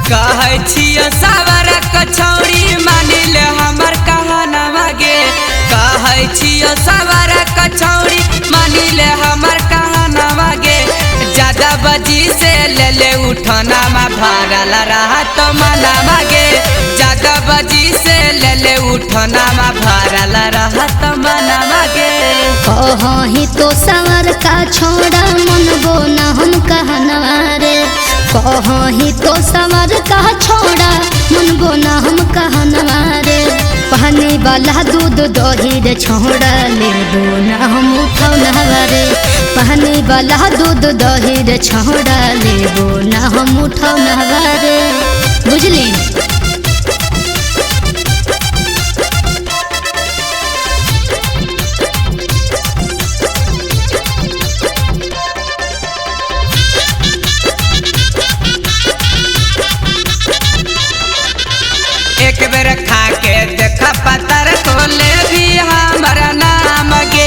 कहै छियो सावर कछौड़ी मानिल हमर कहनवा गे। कहै छियो सावर कछौड़ी मानिल हमर कहनवा गे। ज्यादा बजी से ले ले उठना मा भरल रहत मनवा गे। ज्यादा बजी से ले ले उठना मा भरल रहत मनवा गे। कहीं तो सावर का छोड़ा मन बोना हम कहनवा रे। कहीं तो सावर का छोड़ा मन बोना हम कहनवा रे। पानी वाला दूध दही रे छोड़ा ले बोना हम उठौनवा रे। पानी वाला दूध दही रे छोड़ा ले बोना हम उठौनवा रे। बुझली? एक बेर खा के देखा पतर खोले भी हमारा नाम गे।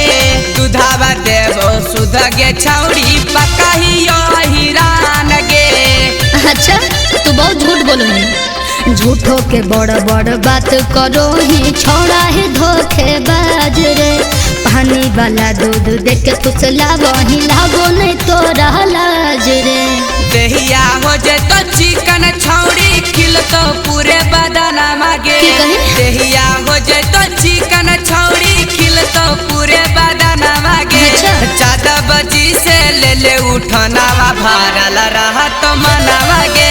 दूधावा देवो सुध गे छौड़ी पका ही हिरान गे। अच्छा तू बहुत झूठ बोलो। झूठो के बड़ बड़ बात करो ही छोड़ा है धोखेबाज रे। पानी वाला दूध देख के फुसला वही लागो नहीं तो लाज रे। देहिया हो जे तो चिकन छौड़ी खिल तो पूरे बदन मागे। देहिया हो जे तो चिकन छौड़ी खिल तो पूरे बदन मागे। ज्यादा बजी से ले ले उठना भरल रहत मनवा गे।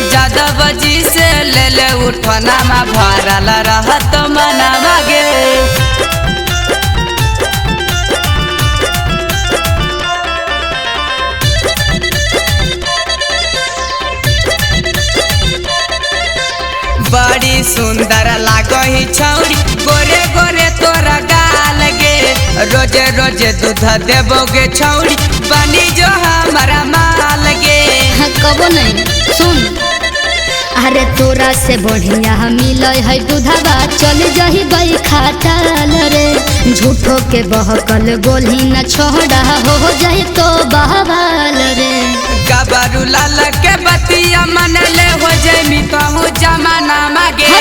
ज्यादा बजी से ले ले उठना भरल रहत मनवा गे। बड़ी सुंदर लागही छौड़ी गोरे गोरे तोरा गाल गे। रोजे रोजे दूध देबोगे छौड़ी बनी जो हमारा माल गे। कबो नहीं सुन। अरे तोरा से बढ़िया मिल है दूधवा चल जही गई खाटल रे। झूठो के बहकल बोली न छोड़ा हो जाए तो बहवाल रे। गबरू लाल के बतिया मन ले हो जमी कहूँ जमाना मागे।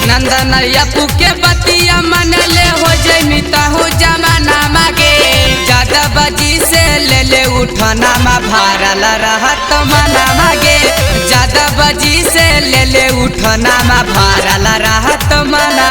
नंदन अपू के बतिया मन ले हो जमी कहूँ जमाना मागे। ज्यादा बजी से ले ले उठना मा भरल रहत मना मागे। ज्यादा बजी से ले ले उठना मा भरल रहत मना